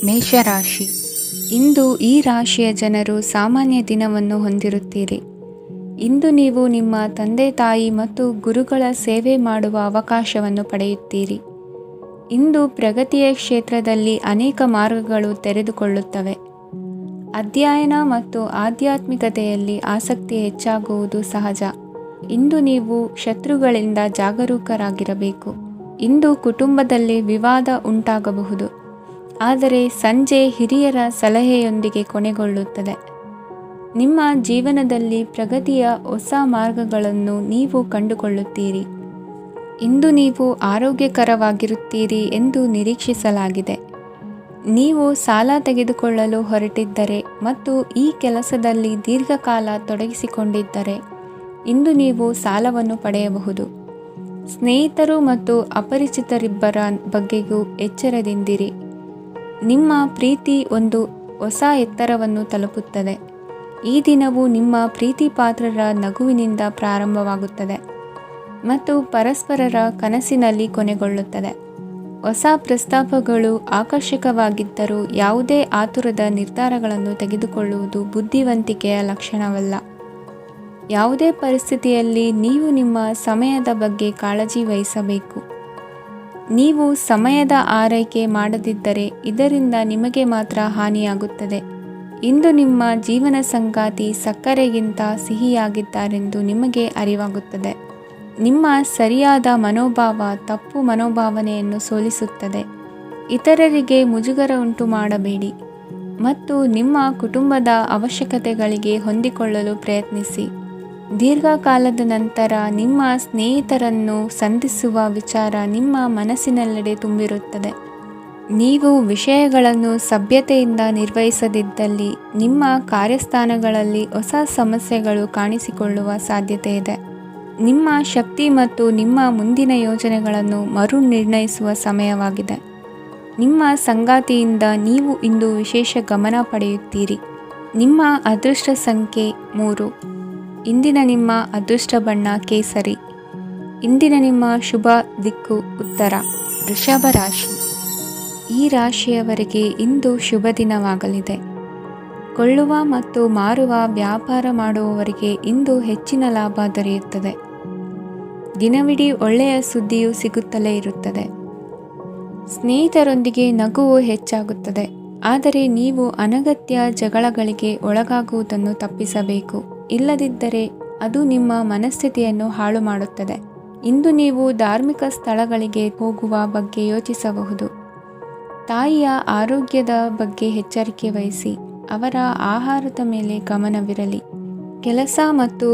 ಮೇಷರಾಶಿ. ಇಂದು ಈ ರಾಶಿಯ ಜನರು ಸಾಮಾನ್ಯ ದಿನವನ್ನು ಹೊಂದಿರುತ್ತೀರಿ. ಇಂದು ನೀವು ನಿಮ್ಮ ತಂದೆ ತಾಯಿ ಮತ್ತು ಗುರುಗಳ ಸೇವೆ ಮಾಡುವ ಅವಕಾಶವನ್ನು ಪಡೆಯುತ್ತೀರಿ. ಇಂದು ಪ್ರಗತಿಯ ಕ್ಷೇತ್ರದಲ್ಲಿ ಅನೇಕ ಮಾರ್ಗಗಳು ತೆರೆದುಕೊಳ್ಳುತ್ತವೆ. ಅಧ್ಯಯನ ಮತ್ತು ಆಧ್ಯಾತ್ಮಿಕತೆಯಲ್ಲಿ ಆಸಕ್ತಿ ಹೆಚ್ಚಾಗುವುದು ಸಹಜ. ಇಂದು ನೀವು ಶತ್ರುಗಳಿಂದ ಜಾಗರೂಕರಾಗಿರಬೇಕು. ಇಂದು ಕುಟುಂಬದಲ್ಲಿ ವಿವಾದ ಉಂಟಾಗಬಹುದು, ಆದರೆ ಸಂಜೆ ಹಿರಿಯರ ಸಲಹೆಯೊಂದಿಗೆ ಕೊನೆಗೊಳ್ಳುತ್ತದೆ. ನಿಮ್ಮ ಜೀವನದಲ್ಲಿ ಪ್ರಗತಿಯ ಹೊಸ ಮಾರ್ಗಗಳನ್ನು ನೀವು ಕಂಡುಕೊಳ್ಳುತ್ತೀರಿ. ಇಂದು ನೀವು ಆರೋಗ್ಯಕರವಾಗಿರುತ್ತೀರಿ ಎಂದು ನಿರೀಕ್ಷಿಸಲಾಗಿದೆ. ನೀವು ಸಾಲ ತೆಗೆದುಕೊಳ್ಳಲು ಹೊರಟಿದ್ದರೆ ಮತ್ತು ಈ ಕೆಲಸದಲ್ಲಿ ದೀರ್ಘಕಾಲ ತೊಡಗಿಸಿಕೊಂಡಿದ್ದರೆ ಇಂದು ನೀವು ಸಾಲವನ್ನು ಪಡೆಯಬಹುದು. ಸ್ನೇಹಿತರು ಮತ್ತು ಅಪರಿಚಿತರಿಬ್ಬರ ಬಗ್ಗೆಯೂ ಎಚ್ಚರದಿಂದಿರಿ. ನಿಮ್ಮ ಪ್ರೀತಿ ಒಂದು ಹೊಸ ಎತ್ತರವನ್ನು ತಲುಪುತ್ತದೆ. ಈ ದಿನವು ನಿಮ್ಮ ಪ್ರೀತಿ ಪಾತ್ರರ ನಗುವಿನಿಂದ ಪ್ರಾರಂಭವಾಗುತ್ತದೆ ಮತ್ತು ಪರಸ್ಪರರ ಕನಸಿನಲ್ಲಿ ಕೊನೆಗೊಳ್ಳುತ್ತದೆ. ಹೊಸ ಪ್ರಸ್ತಾಪಗಳು ಆಕರ್ಷಕವಾಗಿದ್ದರೂ ಯಾವುದೇ ಆತುರದ ನಿರ್ಧಾರಗಳನ್ನು ತೆಗೆದುಕೊಳ್ಳುವುದು ಬುದ್ಧಿವಂತಿಕೆಯ ಲಕ್ಷಣವಲ್ಲ. ಯಾವುದೇ ಪರಿಸ್ಥಿತಿಯಲ್ಲಿ ನೀವು ನಿಮ್ಮ ಸಮಯದ ಬಗ್ಗೆ ಕಾಳಜಿ ವಹಿಸಬೇಕು. ನೀವು ಸಮಯದ ಆರೈಕೆ ಮಾಡದಿದ್ದರೆ ಇದರಿಂದ ನಿಮಗೆ ಮಾತ್ರ ಹಾನಿಯಾಗುತ್ತದೆ. ಇಂದು ನಿಮ್ಮ ಜೀವನ ಸಂಗಾತಿ ಸಕ್ಕರೆಗಿಂತ ಸಿಹಿಯಾಗಿದ್ದಾರೆಂದು ನಿಮಗೆ ಅರಿವಾಗುತ್ತದೆ. ನಿಮ್ಮ ಸರಿಯಾದ ಮನೋಭಾವ ತಪ್ಪು ಮನೋಭಾವನೆಯನ್ನು ಸೋಲಿಸುತ್ತದೆ. ಇತರರಿಗೆ ಮುಜುಗರ ಉಂಟು ಮಾಡಬೇಡಿ ಮತ್ತು ನಿಮ್ಮ ಕುಟುಂಬದ ಅವಶ್ಯಕತೆಗಳಿಗೆ ಹೊಂದಿಕೊಳ್ಳಲು ಪ್ರಯತ್ನಿಸಿ. ದೀರ್ಘಕಾಲದ ನಂತರ ನಿಮ್ಮ ಸ್ನೇಹಿತರನ್ನು ಸಂಧಿಸುವ ವಿಚಾರ ನಿಮ್ಮ ಮನಸ್ಸಿನೆಲ್ಲೆಡೆ ತುಂಬಿರುತ್ತದೆ. ನೀವು ವಿಷಯಗಳನ್ನು ಸಭ್ಯತೆಯಿಂದ ನಿರ್ವಹಿಸದಿದ್ದಲ್ಲಿ ನಿಮ್ಮ ಕಾರ್ಯಸ್ಥಾನಗಳಲ್ಲಿ ಹೊಸ ಸಮಸ್ಯೆಗಳು ಕಾಣಿಸಿಕೊಳ್ಳುವ ಸಾಧ್ಯತೆ ಇದೆ. ನಿಮ್ಮ ಶಕ್ತಿ ಮತ್ತು ನಿಮ್ಮ ಮುಂದಿನ ಯೋಜನೆಗಳನ್ನು ಮರು ನಿರ್ಣಯಿಸುವ ಸಮಯವಾಗಿದೆ. ನಿಮ್ಮ ಸಂಗಾತಿಯಿಂದ ನೀವು ಇಂದು ವಿಶೇಷ ಗಮನ ಪಡೆಯುತ್ತೀರಿ. ನಿಮ್ಮ ಅದೃಷ್ಟ ಸಂಖ್ಯೆ 3. ಇಂದಿನ ನಿಮ್ಮ ಅದೃಷ್ಟ ಬಣ್ಣ ಕೇಸರಿ. ಇಂದಿನ ನಿಮ್ಮ ಶುಭ ದಿಕ್ಕು ಉತ್ತರ. ವೃಷಭ ರಾಶಿ. ಈ ರಾಶಿಯವರಿಗೆ ಇಂದು ಶುಭ ದಿನವಾಗಲಿದೆ. ಕೊಳ್ಳುವ ಮತ್ತು ಮಾರುವ ವ್ಯಾಪಾರ ಮಾಡುವವರಿಗೆ ಇಂದು ಹೆಚ್ಚಿನ ಲಾಭ ದೊರೆಯುತ್ತದೆ. ದಿನವಿಡೀ ಒಳ್ಳೆಯ ಸುದ್ದಿಯು ಸಿಗುತ್ತಲೇ ಇರುತ್ತದೆ. ಸ್ನೇಹಿತರೊಂದಿಗೆ ನಗುವು ಹೆಚ್ಚಾಗುತ್ತದೆ, ಆದರೆ ನೀವು ಅನಗತ್ಯ ಜಗಳಗಳಿಗೆ ಒಳಗಾಗುವುದನ್ನು ತಪ್ಪಿಸಬೇಕು. ಇಲ್ಲದಿದ್ದರೆ ಅದು ನಿಮ್ಮ ಮನಸ್ಥಿತಿಯನ್ನು ಹಾಳು ಮಾಡುತ್ತದೆ. ಇಂದು ನೀವು ಧಾರ್ಮಿಕ ಸ್ಥಳಗಳಿಗೆ ಹೋಗುವ ಬಗ್ಗೆ ಯೋಚಿಸಬಹುದು. ತಾಯಿಯ ಆರೋಗ್ಯದ ಬಗ್ಗೆ ಎಚ್ಚರಿಕೆ ವಹಿಸಿ. ಅವರ ಆಹಾರದ ಮೇಲೆ ಗಮನವಿರಲಿ. ಕೆಲಸ ಮತ್ತು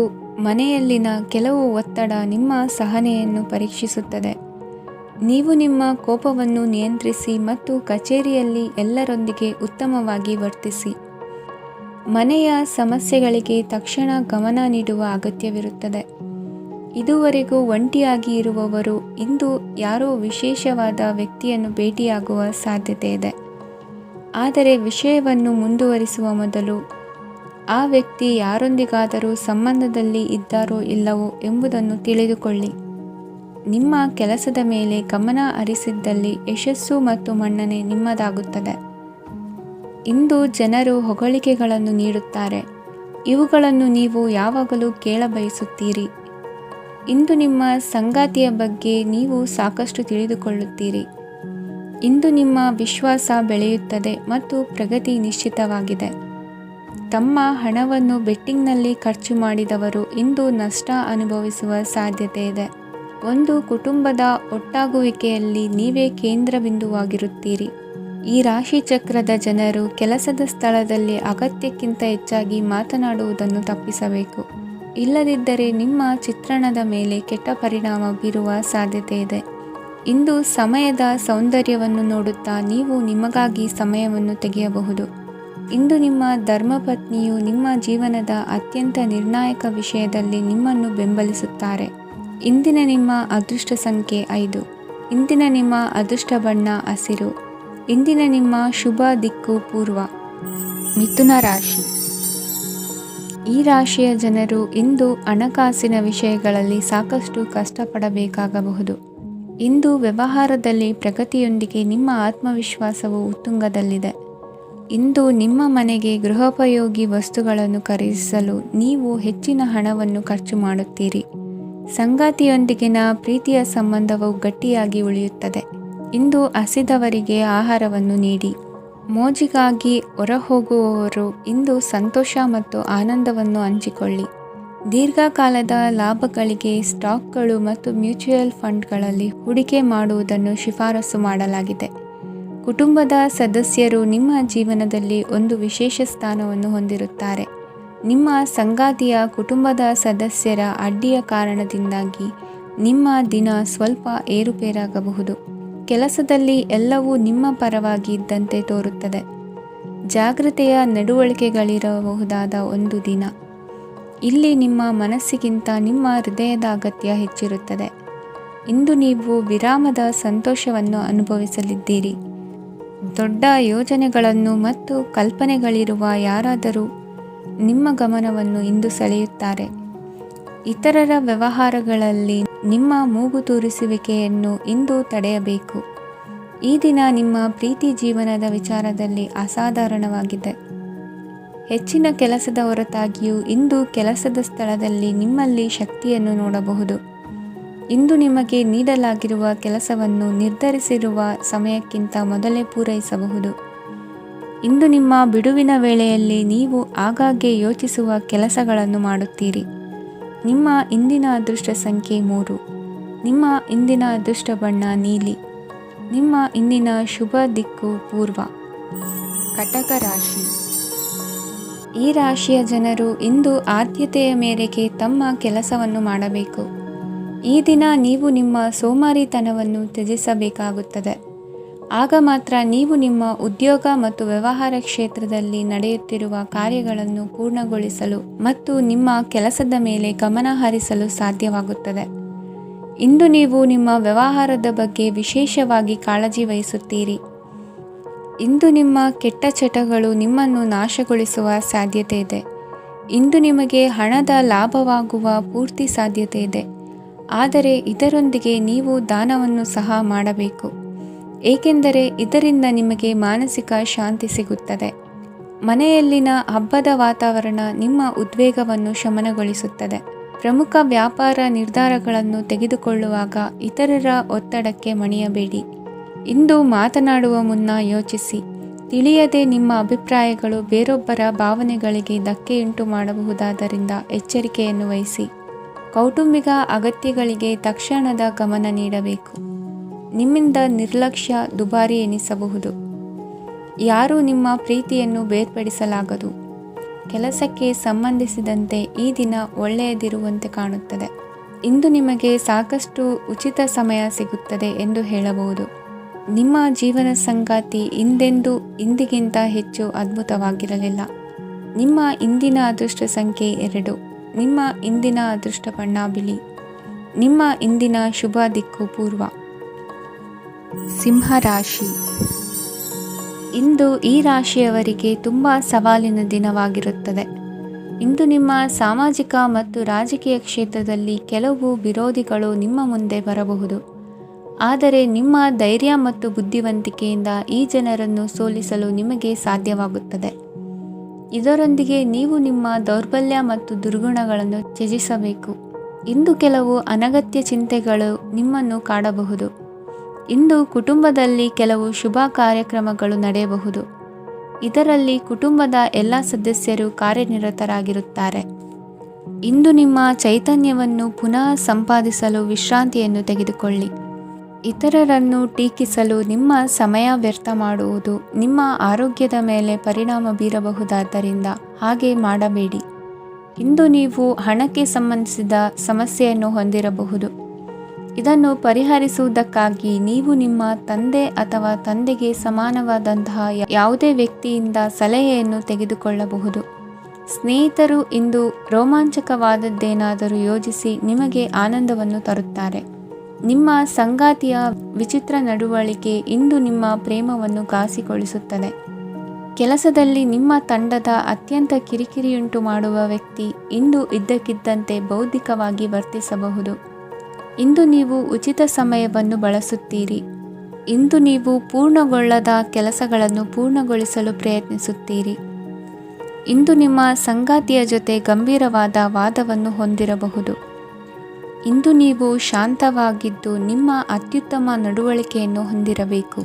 ಮನೆಯಲ್ಲಿನ ಕೆಲವು ಒತ್ತಡ ನಿಮ್ಮ ಸಹನೆಯನ್ನು ಪರೀಕ್ಷಿಸುತ್ತದೆ. ನೀವು ನಿಮ್ಮ ಕೋಪವನ್ನು ನಿಯಂತ್ರಿಸಿ ಮತ್ತು ಕಚೇರಿಯಲ್ಲಿ ಎಲ್ಲರೊಂದಿಗೆ ಉತ್ತಮವಾಗಿ ವರ್ತಿಸಿ. ಮನೆಯ ಸಮಸ್ಯೆಗಳಿಗೆ ತಕ್ಷಣ ಗಮನ ನೀಡುವ ಅಗತ್ಯವಿರುತ್ತದೆ. ಇದುವರೆಗೂ ಒಂಟಿಯಾಗಿ ಇರುವವರು ಇಂದು ಯಾರೋ ವಿಶೇಷವಾದ ವ್ಯಕ್ತಿಯನ್ನು ಭೇಟಿಯಾಗುವ ಸಾಧ್ಯತೆ ಇದೆ. ಆದರೆ ವಿಷಯವನ್ನು ಮುಂದುವರಿಸುವ ಮೊದಲು ಆ ವ್ಯಕ್ತಿ ಯಾರೊಂದಿಗಾದರೂ ಸಂಬಂಧದಲ್ಲಿ ಇದ್ದಾರೋ ಇಲ್ಲವೋ ಎಂಬುದನ್ನು ತಿಳಿದುಕೊಳ್ಳಿ. ನಿಮ್ಮ ಕೆಲಸದ ಮೇಲೆ ಗಮನ ಹರಿಸಿದ್ದಲ್ಲಿ ಯಶಸ್ಸು ಮತ್ತು ಮನ್ನಣೆ ನಿಮ್ಮದಾಗುತ್ತದೆ. ಇಂದು ಜನರು ಹೊಗಳಿಕೆಗಳನ್ನು ನೀಡುತ್ತಾರೆ. ಇವುಗಳನ್ನು ನೀವು ಯಾವಾಗಲೂ ಕೇಳಬಯಸುತ್ತೀರಿ. ಇಂದು ನಿಮ್ಮ ಸಂಗಾತಿಯ ಬಗ್ಗೆ ನೀವು ಸಾಕಷ್ಟು ತಿಳಿದುಕೊಳ್ಳುತ್ತೀರಿ. ಇಂದು ನಿಮ್ಮ ವಿಶ್ವಾಸ ಬೆಳೆಯುತ್ತದೆ ಮತ್ತು ಪ್ರಗತಿ ನಿಶ್ಚಿತವಾಗಿದೆ. ತಮ್ಮ ಹಣವನ್ನು ಬೆಟ್ಟಿಂಗ್ನಲ್ಲಿ ಖರ್ಚು ಮಾಡಿದವರು ಇಂದು ನಷ್ಟ ಅನುಭವಿಸುವ ಸಾಧ್ಯತೆ ಇದೆ. ಒಂದು ಕುಟುಂಬದ ಒಟ್ಟಾಗುವಿಕೆಯಲ್ಲಿ ನೀವೇ ಕೇಂದ್ರ ಬಿಂದುವಾಗಿರುತ್ತೀರಿ. ಈ ರಾಶಿ ಚಕ್ರದ ಜನರು ಕೆಲಸದ ಸ್ಥಳದಲ್ಲಿ ಅಗತ್ಯಕ್ಕಿಂತ ಹೆಚ್ಚಾಗಿ ಮಾತನಾಡುವುದನ್ನು ತಪ್ಪಿಸಬೇಕು. ಇಲ್ಲದಿದ್ದರೆ ನಿಮ್ಮ ಚಿತ್ರಣದ ಮೇಲೆ ಕೆಟ್ಟ ಪರಿಣಾಮ ಬೀರುವ ಸಾಧ್ಯತೆ ಇದೆ. ಇಂದು ಸಮಯದ ಸೌಂದರ್ಯವನ್ನು ನೋಡುತ್ತಾ ನೀವು ನಿಮಗಾಗಿ ಸಮಯವನ್ನು ತೆಗೆಯಬಹುದು. ಇಂದು ನಿಮ್ಮ ಧರ್ಮಪತ್ನಿಯು ನಿಮ್ಮ ಜೀವನದ ಅತ್ಯಂತ ನಿರ್ಣಾಯಕ ವಿಷಯದಲ್ಲಿ ನಿಮ್ಮನ್ನು ಬೆಂಬಲಿಸುತ್ತಾರೆ. ಇಂದಿನ ನಿಮ್ಮ ಅದೃಷ್ಟ ಸಂಖ್ಯೆ 5. ಇಂದಿನ ನಿಮ್ಮ ಅದೃಷ್ಟ ಬಣ್ಣ ಹಸಿರು. ಇಂದಿನ ನಿಮ್ಮ ಶುಭ ದಿಕ್ಕು ಪೂರ್ವ. ಮಿಥುನ ರಾಶಿ. ಈ ರಾಶಿಯ ಜನರು ಇಂದು ಹಣಕಾಸಿನ ವಿಷಯಗಳಲ್ಲಿ ಸಾಕಷ್ಟು ಕಷ್ಟಪಡಬೇಕಾಗಬಹುದು. ಇಂದು ವ್ಯವಹಾರದಲ್ಲಿ ಪ್ರಗತಿಯೊಂದಿಗೆ ನಿಮ್ಮ ಆತ್ಮವಿಶ್ವಾಸವು ಉತ್ತುಂಗದಲ್ಲಿದೆ. ಇಂದು ನಿಮ್ಮ ಮನೆಗೆ ಗೃಹೋಪಯೋಗಿ ವಸ್ತುಗಳನ್ನು ಖರೀದಿಸಲು ನೀವು ಹೆಚ್ಚಿನ ಹಣವನ್ನು ಖರ್ಚು ಮಾಡುತ್ತೀರಿ. ಸಂಗಾತಿಯೊಂದಿಗಿನ ಪ್ರೀತಿಯ ಸಂಬಂಧವು ಗಟ್ಟಿಯಾಗಿ ಉಳಿಯುತ್ತದೆ. ಇಂದು ಹಸಿದವರಿಗೆ ಆಹಾರವನ್ನು ನೀಡಿ. ಮೋಜಿಗಾಗಿ ಹೊರಹೋಗುವವರು ಇಂದು ಸಂತೋಷ ಮತ್ತು ಆನಂದವನ್ನು ಹಂಚಿಕೊಳ್ಳಿ. ದೀರ್ಘಕಾಲದ ಲಾಭಗಳಿಗೆ ಸ್ಟಾಕ್ಗಳು ಮತ್ತು ಮ್ಯೂಚುವಲ್ ಫಂಡ್ಗಳಲ್ಲಿ ಹೂಡಿಕೆ ಮಾಡುವುದನ್ನು ಶಿಫಾರಸು ಮಾಡಲಾಗಿದೆ. ಕುಟುಂಬದ ಸದಸ್ಯರು ನಿಮ್ಮ ಜೀವನದಲ್ಲಿ ಒಂದು ವಿಶೇಷ ಸ್ಥಾನವನ್ನು ಹೊಂದಿರುತ್ತಾರೆ. ನಿಮ್ಮ ಸಂಗಾತಿಯ ಕುಟುಂಬದ ಸದಸ್ಯರ ಅಡ್ಡಿಯ ಕಾರಣದಿಂದಾಗಿ ನಿಮ್ಮ ದಿನ ಸ್ವಲ್ಪ ಏರುಪೇರಾಗಬಹುದು. ಕೆಲಸದಲ್ಲಿ ಎಲ್ಲವೂ ನಿಮ್ಮ ಪರವಾಗಿ ಇದ್ದಂತೆ ತೋರುತ್ತದೆ. ಜಾಗ್ರತೆಯ ನಡವಳಿಕೆಗಳಿರಬಹುದಾದ ಒಂದು ದಿನ. ಇಲ್ಲಿ ನಿಮ್ಮ ಮನಸ್ಸಿಗಿಂತ ನಿಮ್ಮ ಹೃದಯದ ಅಗತ್ಯ ಹೆಚ್ಚಿರುತ್ತದೆ. ಇಂದು ನೀವು ವಿರಾಮದ ಸಂತೋಷವನ್ನು ಅನುಭವಿಸಲಿದ್ದೀರಿ. ದೊಡ್ಡ ಯೋಜನೆಗಳನ್ನು ಮತ್ತು ಕಲ್ಪನೆಗಳಿರುವ ಯಾರಾದರೂ ನಿಮ್ಮ ಗಮನವನ್ನು ಇಂದು ಸೆಳೆಯುತ್ತಾರೆ. ಇತರರ ವ್ಯವಹಾರಗಳಲ್ಲಿ ನಿಮ್ಮ ಮೂಗು ತೂರಿಸುವಿಕೆಯನ್ನು ಇಂದು ತಡೆಯಬೇಕು. ಈ ದಿನ ನಿಮ್ಮ ಪ್ರೀತಿ ಜೀವನದ ವಿಚಾರದಲ್ಲಿ ಅಸಾಧಾರಣವಾಗಿದೆ. ಹೆಚ್ಚಿನ ಕೆಲಸದ ಹೊರತಾಗಿಯೂ ಇಂದು ಕೆಲಸದ ಸ್ಥಳದಲ್ಲಿ ನಿಮ್ಮಲ್ಲಿ ಶಕ್ತಿಯನ್ನು ನೋಡಬಹುದು. ಇಂದು ನಿಮಗೆ ನೀಡಲಾಗಿರುವ ಕೆಲಸವನ್ನು ನಿರ್ಧರಿಸಿರುವ ಸಮಯಕ್ಕಿಂತ ಮೊದಲೇ ಪೂರೈಸಬಹುದು. ಇಂದು ನಿಮ್ಮ ಬಿಡುವಿನ ವೇಳೆಯಲ್ಲಿ ನೀವು ಆಗಾಗ್ಗೆ ಯೋಚಿಸುವ ಕೆಲಸಗಳನ್ನು ಮಾಡುತ್ತೀರಿ. ನಿಮ್ಮ ಇಂದಿನ ಅದೃಷ್ಟ ಸಂಖ್ಯೆ 3. ನಿಮ್ಮ ಇಂದಿನ ಅದೃಷ್ಟ ಬಣ್ಣ ನೀಲಿ. ನಿಮ್ಮ ಇಂದಿನ ಶುಭ ದಿಕ್ಕು ಪೂರ್ವ. ಕಟಕ ರಾಶಿ. ಈ ರಾಶಿಯ ಜನರು ಇಂದು ಆದ್ಯತೆಯ ಮೇರೆಗೆ ತಮ್ಮ ಕೆಲಸವನ್ನು ಮಾಡಬೇಕು. ಈ ದಿನ ನೀವು ನಿಮ್ಮ ಸೋಮಾರಿತನವನ್ನು ತ್ಯಜಿಸಬೇಕಾಗುತ್ತದೆ. ಆಗ ಮಾತ್ರ ನೀವು ನಿಮ್ಮ ಉದ್ಯೋಗ ಮತ್ತು ವ್ಯವಹಾರ ಕ್ಷೇತ್ರದಲ್ಲಿ ನಡೆಯುತ್ತಿರುವ ಕಾರ್ಯಗಳನ್ನು ಪೂರ್ಣಗೊಳಿಸಲು ಮತ್ತು ನಿಮ್ಮ ಕೆಲಸದ ಮೇಲೆ ಗಮನ ಹರಿಸಲು ಸಾಧ್ಯವಾಗುತ್ತದೆ. ಇಂದು ನೀವು ನಿಮ್ಮ ವ್ಯವಹಾರದ ಬಗ್ಗೆ ವಿಶೇಷವಾಗಿ ಕಾಳಜಿ ವಹಿಸುತ್ತೀರಿ. ಇಂದು ನಿಮ್ಮ ಕೆಟ್ಟ ಚಟಗಳು ನಿಮ್ಮನ್ನು ನಾಶಗೊಳಿಸುವ ಸಾಧ್ಯತೆ ಇದೆ. ಇಂದು ನಿಮಗೆ ಹಣದ ಲಾಭವಾಗುವ ಪೂರ್ತಿ ಸಾಧ್ಯತೆ ಇದೆ. ಆದರೆ ಇದರೊಂದಿಗೆ ನೀವು ದಾನವನ್ನು ಸಹ ಮಾಡಬೇಕು, ಏಕೆಂದರೆ ಇದರಿಂದ ನಿಮಗೆ ಮಾನಸಿಕ ಶಾಂತಿ ಸಿಗುತ್ತದೆ. ಮನೆಯಲ್ಲಿನ ಹಬ್ಬದ ವಾತಾವರಣ ನಿಮ್ಮ ಉದ್ವೇಗವನ್ನು ಶಮನಗೊಳಿಸುತ್ತದೆ. ಪ್ರಮುಖ ವ್ಯಾಪಾರ ನಿರ್ಧಾರಗಳನ್ನು ತೆಗೆದುಕೊಳ್ಳುವಾಗ ಇತರರ ಒತ್ತಡಕ್ಕೆ ಮಣಿಯಬೇಡಿ. ಇಂದು ಮಾತನಾಡುವ ಮುನ್ನ ಯೋಚಿಸಿ. ತಿಳಿಯದೆ ನಿಮ್ಮ ಅಭಿಪ್ರಾಯಗಳು ಬೇರೊಬ್ಬರ ಭಾವನೆಗಳಿಗೆ ಧಕ್ಕೆಯುಂಟು ಮಾಡಬಹುದಾದ್ದರಿಂದ ಎಚ್ಚರಿಕೆಯನ್ನು ವಹಿಸಿ. ಕೌಟುಂಬಿಕ ಅಗತ್ಯಗಳಿಗೆ ತಕ್ಷಣದ ಗಮನ ನೀಡಬೇಕು. ನಿಮ್ಮಿಂದ ನಿರ್ಲಕ್ಷ್ಯ ದುಬಾರಿ ಎನಿಸಬಹುದು. ಯಾರೂ ನಿಮ್ಮ ಪ್ರೀತಿಯನ್ನು ಬೇರ್ಪಡಿಸಲಾಗದು. ಕೆಲಸಕ್ಕೆ ಸಂಬಂಧಿಸಿದಂತೆ ಈ ದಿನ ಒಳ್ಳೆಯದಿರುವಂತೆ ಕಾಣುತ್ತದೆ. ಇಂದು ನಿಮಗೆ ಸಾಕಷ್ಟು ಉಚಿತ ಸಮಯ ಸಿಗುತ್ತದೆ ಎಂದು ಹೇಳಬಹುದು. ನಿಮ್ಮ ಜೀವನ ಸಂಗಾತಿ ಇಂದಿಗಿಂತ ಹೆಚ್ಚು ಅದ್ಭುತವಾಗಿರಲಿಲ್ಲ. ನಿಮ್ಮ ಇಂದಿನ ಅದೃಷ್ಟ ಸಂಖ್ಯೆ 2. ನಿಮ್ಮ ಇಂದಿನ ಅದೃಷ್ಟ ಬಣ್ಣ ಬಿಳಿ. ನಿಮ್ಮ ಇಂದಿನ ಶುಭ ದಿಕ್ಕು ಪೂರ್ವ. ಸಿಂಹರಾಶಿ. ಇಂದು ಈ ರಾಶಿಯವರಿಗೆ ತುಂಬ ಸವಾಲಿನ ದಿನವಾಗಿರುತ್ತದೆ. ಇಂದು ನಿಮ್ಮ ಸಾಮಾಜಿಕ ಮತ್ತು ರಾಜಕೀಯ ಕ್ಷೇತ್ರದಲ್ಲಿ ಕೆಲವು ವಿರೋಧಿಗಳು ನಿಮ್ಮ ಮುಂದೆ ಬರಬಹುದು. ಆದರೆ ನಿಮ್ಮ ಧೈರ್ಯ ಮತ್ತು ಬುದ್ಧಿವಂತಿಕೆಯಿಂದ ಈ ಜನರನ್ನು ಸೋಲಿಸಲು ನಿಮಗೆ ಸಾಧ್ಯವಾಗುತ್ತದೆ. ಇದರೊಂದಿಗೆ ನೀವು ನಿಮ್ಮ ದೌರ್ಬಲ್ಯ ಮತ್ತು ದುರ್ಗುಣಗಳನ್ನು ತ್ಯಜಿಸಬೇಕು. ಇಂದು ಕೆಲವು ಅನಗತ್ಯ ಚಿಂತೆಗಳು ನಿಮ್ಮನ್ನು ಕಾಡಬಹುದು. ಇಂದು ಕುಟುಂಬದಲ್ಲಿ ಕೆಲವು ಶುಭ ಕಾರ್ಯಕ್ರಮಗಳು ನಡೆಯಬಹುದು. ಇದರಲ್ಲಿ ಕುಟುಂಬದ ಎಲ್ಲ ಸದಸ್ಯರು ಕಾರ್ಯನಿರತರಾಗಿರುತ್ತಾರೆ. ಇಂದು ನಿಮ್ಮ ಚೈತನ್ಯವನ್ನು ಪುನಃ ಸಂಪಾದಿಸಲು ವಿಶ್ರಾಂತಿಯನ್ನು ತೆಗೆದುಕೊಳ್ಳಿ. ಇತರರನ್ನು ಟೀಕಿಸಲು ನಿಮ್ಮ ಸಮಯ ವ್ಯರ್ಥ ಮಾಡುವುದು ನಿಮ್ಮ ಆರೋಗ್ಯದ ಮೇಲೆ ಪರಿಣಾಮ ಬೀರಬಹುದಾದ್ದರಿಂದ ಹಾಗೆ ಮಾಡಬೇಡಿ. ಇಂದು ನೀವು ಹಣಕ್ಕೆ ಸಂಬಂಧಿಸಿದ ಸಮಸ್ಯೆಯನ್ನು ಹೊಂದಿರಬಹುದು. ಇದನ್ನು ಪರಿಹರಿಸುವುದಕ್ಕಾಗಿ ನೀವು ನಿಮ್ಮ ತಂದೆ ಅಥವಾ ತಂದೆಗೆ ಸಮಾನವಾದಂತಹ ಯಾವುದೇ ವ್ಯಕ್ತಿಯಿಂದ ಸಲಹೆಯನ್ನು ತೆಗೆದುಕೊಳ್ಳಬಹುದು. ಸ್ನೇಹಿತರು ಇಂದು ರೋಮಾಂಚಕವಾದದ್ದೇನಾದರೂ ಯೋಜಿಸಿ ನಿಮಗೆ ಆನಂದವನ್ನು ತರುತ್ತಾರೆ. ನಿಮ್ಮ ಸಂಗಾತಿಯ ವಿಚಿತ್ರ ನಡವಳಿಕೆ ಇಂದು ನಿಮ್ಮ ಪ್ರೇಮವನ್ನು ಘಾಸಿಗೊಳಿಸುತ್ತದೆ. ಕೆಲಸದಲ್ಲಿ ನಿಮ್ಮ ತಂಡದ ಅತ್ಯಂತ ಕಿರಿಕಿರಿಯುಂಟು ಮಾಡುವ ವ್ಯಕ್ತಿ ಇಂದು ಇದ್ದಕ್ಕಿದ್ದಂತೆ ಬೌದ್ಧಿಕವಾಗಿ ವರ್ತಿಸಬಹುದು. ಇಂದು ನೀವು ಉಚಿತ ಸಮಯವನ್ನು ಬಳಸುತ್ತೀರಿ. ಇಂದು ನೀವು ಪೂರ್ಣಗೊಳ್ಳದ ಕೆಲಸಗಳನ್ನು ಪೂರ್ಣಗೊಳಿಸಲು ಪ್ರಯತ್ನಿಸುತ್ತೀರಿ. ಇಂದು ನಿಮ್ಮ ಸಂಗಾತಿಯ ಜೊತೆ ಗಂಭೀರವಾದ ವಾದವನ್ನು ಹೊಂದಿರಬಹುದು. ಇಂದು ನೀವು ಶಾಂತವಾಗಿದ್ದು ನಿಮ್ಮ ಅತ್ಯುತ್ತಮ ನಡವಳಿಕೆಯನ್ನು ಹೊಂದಿರಬೇಕು.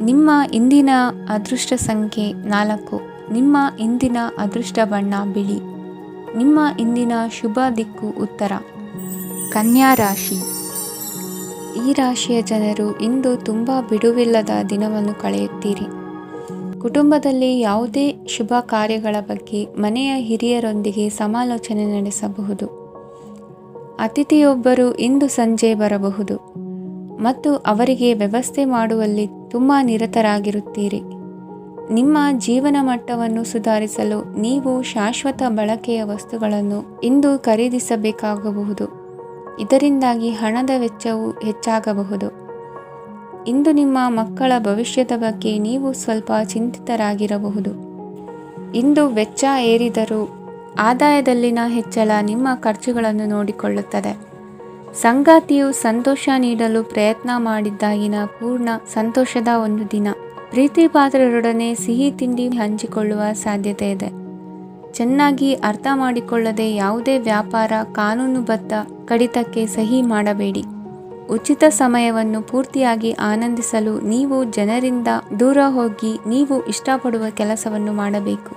ನಿಮ್ಮ ಇಂದಿನ ಅದೃಷ್ಟ ಸಂಖ್ಯೆ 4. ನಿಮ್ಮ ಇಂದಿನ ಅದೃಷ್ಟ ಬಣ್ಣ ಬಿಳಿ. ನಿಮ್ಮ ಇಂದಿನ ಶುಭ ದಿಕ್ಕು ಉತ್ತರ. ಕನ್ಯಾ ರಾಶಿ. ಈ ರಾಶಿಯ ಜನರು ಇಂದು ತುಂಬ ಬಿಡುವಿಲ್ಲದ ದಿನವನ್ನು ಕಳೆಯುತ್ತೀರಿ. ಕುಟುಂಬದಲ್ಲಿ ಯಾವುದೇ ಶುಭ ಕಾರ್ಯಗಳ ಬಗ್ಗೆ ಮನೆಯ ಹಿರಿಯರೊಂದಿಗೆ ಸಮಾಲೋಚನೆ ನಡೆಸಬಹುದು. ಅತಿಥಿಯೊಬ್ಬರು ಇಂದು ಸಂಜೆ ಬರಬಹುದು ಮತ್ತು ಅವರಿಗೆ ವ್ಯವಸ್ಥೆ ಮಾಡುವಲ್ಲಿ ತುಂಬ ನಿರತರಾಗಿರುತ್ತೀರಿ. ನಿಮ್ಮ ಜೀವನ ಮಟ್ಟವನ್ನು ಸುಧಾರಿಸಲು ನೀವು ಶಾಶ್ವತ ಬಳಕೆಯ ವಸ್ತುಗಳನ್ನು ಇಂದು ಖರೀದಿಸಬೇಕಾಗಬಹುದು. ಇದರಿಂದಾಗಿ ಹಣದ ವೆಚ್ಚವು ಹೆಚ್ಚಾಗಬಹುದು. ಇಂದು ನಿಮ್ಮ ಮಕ್ಕಳ ಭವಿಷ್ಯದ ಬಗ್ಗೆ ನೀವು ಸ್ವಲ್ಪ ಚಿಂತಿತರಾಗಿರಬಹುದು. ಇಂದು ವೆಚ್ಚ ಏರಿದರೂ ಆದಾಯದಲ್ಲಿನ ಹೆಚ್ಚಳ ನಿಮ್ಮ ಖರ್ಚುಗಳನ್ನು ನೋಡಿಕೊಳ್ಳುತ್ತದೆ. ಸಂಗಾತಿಯು ಸಂತೋಷ ನೀಡಲು ಪ್ರಯತ್ನ ಮಾಡಿದ್ದಾಗಿನ ಪೂರ್ಣ ಸಂತೋಷದ ಒಂದು ದಿನ. ಪ್ರೀತಿ ಪಾತ್ರರೊಡನೆ ಸಿಹಿ ತಿಂಡಿ ಹಂಚಿಕೊಳ್ಳುವ ಸಾಧ್ಯತೆ ಇದೆ. ಚೆನ್ನಾಗಿ ಅರ್ಥ ಮಾಡಿಕೊಳ್ಳದೆ ಯಾವುದೇ ವ್ಯಾಪಾರ ಕಾನೂನುಬದ್ಧ ಕಡಿತಕ್ಕೆ ಸಹಿ ಮಾಡಬೇಡಿ. ಉಚಿತ ಸಮಯವನ್ನು ಪೂರ್ತಿಯಾಗಿ ಆನಂದಿಸಲು ನೀವು ಜನರಿಂದ ದೂರ ಹೋಗಿ ನೀವು ಇಷ್ಟಪಡುವ ಕೆಲಸವನ್ನು ಮಾಡಬೇಕು.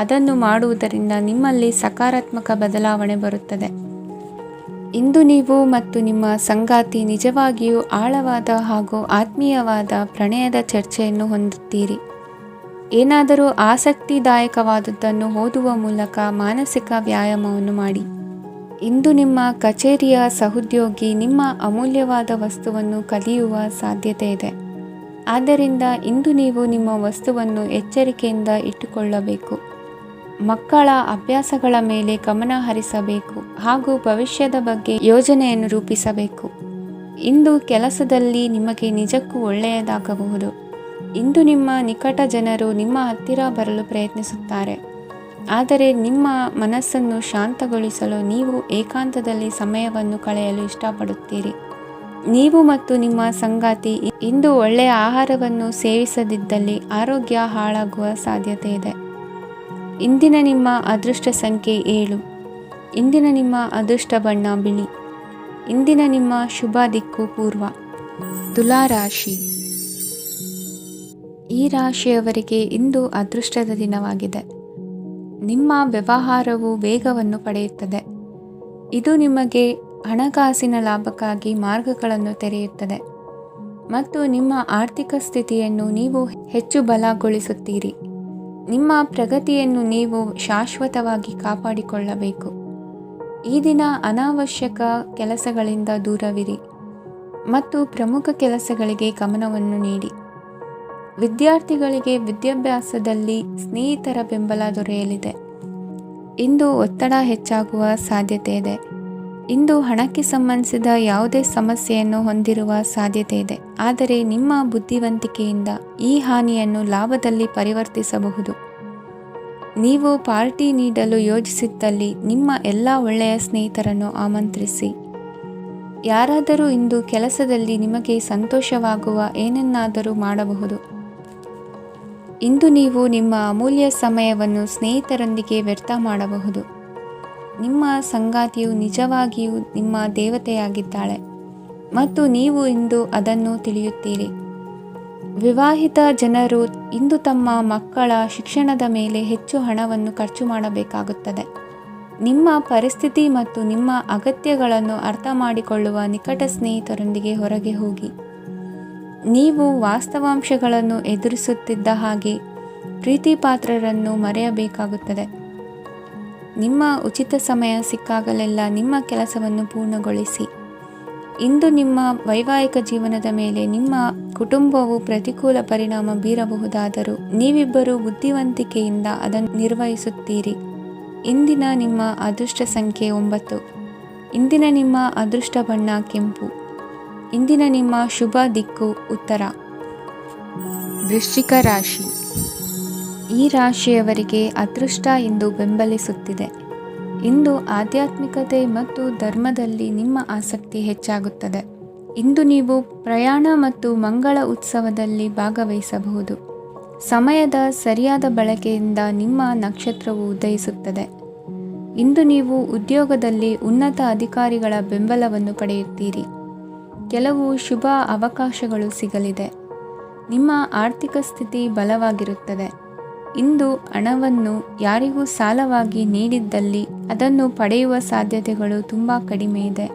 ಅದನ್ನು ಮಾಡುವುದರಿಂದ ನಿಮ್ಮಲ್ಲಿ ಸಕಾರಾತ್ಮಕ ಬದಲಾವಣೆ ಬರುತ್ತದೆ. ಇಂದು ನೀವು ಮತ್ತು ನಿಮ್ಮ ಸಂಗಾತಿ ನಿಜವಾಗಿಯೂ ಆಳವಾದ ಹಾಗೂ ಆತ್ಮೀಯವಾದ ಪ್ರಣಯದ ಚರ್ಚೆಯನ್ನು ಹೊಂದುತ್ತೀರಿ. ಏನಾದರೂ ಆಸಕ್ತಿದಾಯಕವಾದದ್ದನ್ನು ಓದುವ ಮೂಲಕ ಮಾನಸಿಕ ವ್ಯಾಯಾಮವನ್ನು ಮಾಡಿ. ಇಂದು ನಿಮ್ಮ ಕಚೇರಿಯ ಸಹೋದ್ಯೋಗಿ ನಿಮ್ಮ ಅಮೂಲ್ಯವಾದ ವಸ್ತುವನ್ನು ಕದಿಯುವ ಸಾಧ್ಯತೆ ಇದೆ. ಆದ್ದರಿಂದ ಇಂದು ನೀವು ನಿಮ್ಮ ವಸ್ತುವನ್ನು ಎಚ್ಚರಿಕೆಯಿಂದ ಇಟ್ಟುಕೊಳ್ಳಬೇಕು. ಮಕ್ಕಳ ಅಭ್ಯಾಸಗಳ ಮೇಲೆ ಗಮನ ಹರಿಸಬೇಕು ಹಾಗೂ ಭವಿಷ್ಯದ ಬಗ್ಗೆ ಯೋಜನೆಯನ್ನು ರೂಪಿಸಬೇಕು. ಇಂದು ಕೆಲಸದಲ್ಲಿ ನಿಮಗೆ ನಿಜಕ್ಕೂ ಒಳ್ಳೆಯದಾಗಬಹುದು. ಇಂದು ನಿಮ್ಮ ನಿಕಟ ಜನರು ನಿಮ್ಮ ಹತ್ತಿರ ಬರಲು ಪ್ರಯತ್ನಿಸುತ್ತಾರೆ. ಆದರೆ ನಿಮ್ಮ ಮನಸ್ಸನ್ನು ಶಾಂತಗೊಳಿಸಲು ನೀವು ಏಕಾಂತದಲ್ಲಿ ಸಮಯವನ್ನು ಕಳೆಯಲು ಇಷ್ಟಪಡುತ್ತೀರಿ. ನೀವು ಮತ್ತು ನಿಮ್ಮ ಸಂಗಾತಿ ಇಂದು ಒಳ್ಳೆಯ ಆಹಾರವನ್ನು ಸೇವಿಸದಿದ್ದಲ್ಲಿ ಆರೋಗ್ಯ ಹಾಳಾಗುವ ಸಾಧ್ಯತೆ ಇದೆ. ಇಂದಿನ ನಿಮ್ಮ ಅದೃಷ್ಟ ಸಂಖ್ಯೆ 7. ಇಂದಿನ ನಿಮ್ಮ ಅದೃಷ್ಟ ಬಣ್ಣ ಬಿಳಿ. ಇಂದಿನ ನಿಮ್ಮ ಶುಭ ದಿಕ್ಕು ಪೂರ್ವ. ತುಲಾ ರಾಶಿ. ಈ ರಾಶಿಯವರಿಗೆ ಇಂದು ಅದೃಷ್ಟದ ದಿನವಾಗಿದೆ. ನಿಮ್ಮ ವ್ಯವಹಾರವು ವೇಗವನ್ನು ಪಡೆಯುತ್ತದೆ. ಇದು ನಿಮಗೆ ಹಣಕಾಸಿನ ಲಾಭಕ್ಕಾಗಿ ಮಾರ್ಗಗಳನ್ನು ತೆರೆಯುತ್ತದೆ ಮತ್ತು ನಿಮ್ಮ ಆರ್ಥಿಕ ಸ್ಥಿತಿಯನ್ನು ನೀವು ಹೆಚ್ಚು ಬಲಗೊಳಿಸುತ್ತೀರಿ. ನಿಮ್ಮ ಪ್ರಗತಿಯನ್ನು ನೀವು ಶಾಶ್ವತವಾಗಿ ಕಾಪಾಡಿಕೊಳ್ಳಬೇಕು. ಈ ದಿನ ಅನಾವಶ್ಯಕ ಕೆಲಸಗಳಿಂದ ದೂರವಿರಿ ಮತ್ತು ಪ್ರಮುಖ ಕೆಲಸಗಳಿಗೆ ಗಮನವನ್ನು ನೀಡಿ. ವಿದ್ಯಾರ್ಥಿಗಳಿಗೆ ವಿದ್ಯಾಭ್ಯಾಸದಲ್ಲಿ ಸ್ನೇಹಿತರ ಬೆಂಬಲ ದೊರೆಯಲಿದೆ. ಇಂದು ಒತ್ತಡ ಹೆಚ್ಚಾಗುವ ಸಾಧ್ಯತೆ ಇದೆ. ಇಂದು ಹಣಕ್ಕೆ ಸಂಬಂಧಿಸಿದ ಯಾವುದೇ ಸಮಸ್ಯೆಯನ್ನು ಹೊಂದಿರುವ ಸಾಧ್ಯತೆ ಇದೆ. ಆದರೆ ನಿಮ್ಮ ಬುದ್ಧಿವಂತಿಕೆಯಿಂದ ಈ ಹಾನಿಯನ್ನು ಲಾಭದಲ್ಲಿ ಪರಿವರ್ತಿಸಬಹುದು. ನೀವು ಪಾರ್ಟಿ ನೀಡಲು ಯೋಜಿಸಿದ್ದಲ್ಲಿ ನಿಮ್ಮ ಎಲ್ಲ ಒಳ್ಳೆಯ ಸ್ನೇಹಿತರನ್ನು ಆಮಂತ್ರಿಸಿ. ಯಾರಾದರೂ ಇಂದು ಕೆಲಸದಲ್ಲಿ ನಿಮಗೆ ಸಂತೋಷವಾಗುವ ಏನನ್ನಾದರೂ ಮಾಡಬಹುದು. ಇಂದು ನೀವು ನಿಮ್ಮ ಅಮೂಲ್ಯ ಸಮಯವನ್ನು ಸ್ನೇಹಿತರೊಂದಿಗೆ ವ್ಯರ್ಥ ಮಾಡಬಹುದು. ನಿಮ್ಮ ಸಂಗಾತಿಯು ನಿಜವಾಗಿಯೂ ನಿಮ್ಮ ದೇವತೆಯಾಗಿದ್ದಾಳೆ ಮತ್ತು ನೀವು ಇಂದು ಅದನ್ನು ತಿಳಿಯುತ್ತೀರಿ. ವಿವಾಹಿತ ಜನರು ಇಂದು ತಮ್ಮ ಮಕ್ಕಳ ಶಿಕ್ಷಣದ ಮೇಲೆ ಹೆಚ್ಚು ಹಣವನ್ನು ಖರ್ಚು ಮಾಡಬೇಕಾಗುತ್ತದೆ. ನಿಮ್ಮ ಪರಿಸ್ಥಿತಿ ಮತ್ತು ನಿಮ್ಮ ಅಗತ್ಯಗಳನ್ನು ಅರ್ಥ ಮಾಡಿಕೊಳ್ಳುವ ನಿಕಟ ಸ್ನೇಹಿತರೊಂದಿಗೆ ಹೊರಗೆ ಹೋಗಿ. ನೀವು ವಾಸ್ತವಾಂಶಗಳನ್ನು ಎದುರಿಸುತ್ತಿದ್ದ ಹಾಗೆ ಪ್ರೀತಿ ಪಾತ್ರರನ್ನು ಮರೆಯಬೇಕಾಗುತ್ತದೆ. ನಿಮ್ಮ ಉಚಿತ ಸಮಯ ಸಿಕ್ಕಾಗಲೆಲ್ಲ ನಿಮ್ಮ ಕೆಲಸವನ್ನು ಪೂರ್ಣಗೊಳಿಸಿ. ಇಂದು ನಿಮ್ಮ ವೈವಾಹಿಕ ಜೀವನದ ಮೇಲೆ ನಿಮ್ಮ ಕುಟುಂಬವು ಪ್ರತಿಕೂಲ ಪರಿಣಾಮ ಬೀರಬಹುದಾದರೂ ನೀವಿಬ್ಬರು ಬುದ್ಧಿವಂತಿಕೆಯಿಂದ ಅದನ್ನು ನಿರ್ವಹಿಸುತ್ತೀರಿ. ಇಂದಿನ ನಿಮ್ಮ ಅದೃಷ್ಟ ಸಂಖ್ಯೆ 9. ಇಂದಿನ ನಿಮ್ಮ ಅದೃಷ್ಟ ಬಣ್ಣ ಕೆಂಪು. ಇಂದಿನ ನಿಮ್ಮ ಶುಭ ದಿಕ್ಕು ಉತ್ತರ. ವೃಶ್ಚಿಕ ರಾಶಿ. ಈ ರಾಶಿಯವರಿಗೆ ಅದೃಷ್ಟ ಇಂದು ಬೆಂಬಲಿಸುತ್ತಿದೆ. ಇಂದು ಆಧ್ಯಾತ್ಮಿಕತೆ ಮತ್ತು ಧರ್ಮದಲ್ಲಿ ನಿಮ್ಮ ಆಸಕ್ತಿ ಹೆಚ್ಚಾಗುತ್ತದೆ. ಇಂದು ನೀವು ಪ್ರಯಾಣ ಮತ್ತು ಮಂಗಳ ಉತ್ಸವದಲ್ಲಿ ಭಾಗವಹಿಸಬಹುದು. ಸಮಯದ ಸರಿಯಾದ ಬಳಕೆಯಿಂದ ನಿಮ್ಮ ನಕ್ಷತ್ರವು ಉದಯಿಸುತ್ತದೆ. ಇಂದು ನೀವು ಉದ್ಯೋಗದಲ್ಲಿ ಉನ್ನತ ಅಧಿಕಾರಿಗಳ ಬೆಂಬಲವನ್ನು ಪಡೆಯುತ್ತೀರಿ. ಕೆಲವು ಶುಭ ಅವಕಾಶಗಳು ಸಿಗಲಿದೆ. ನಿಮ್ಮ ಆರ್ಥಿಕ ಸ್ಥಿತಿ ಬಲವಾಗಿರುತ್ತದೆ. ಇಂದು ಹಣವನ್ನು ಯಾರಿಗೂ ಸಾಲವಾಗಿ ನೀಡಿದ್ದಲ್ಲಿ ಅದನ್ನು ಪಡೆಯುವ ಸಾಧ್ಯತೆಗಳು ತುಂಬ ಕಡಿಮೆ ಇದೆ.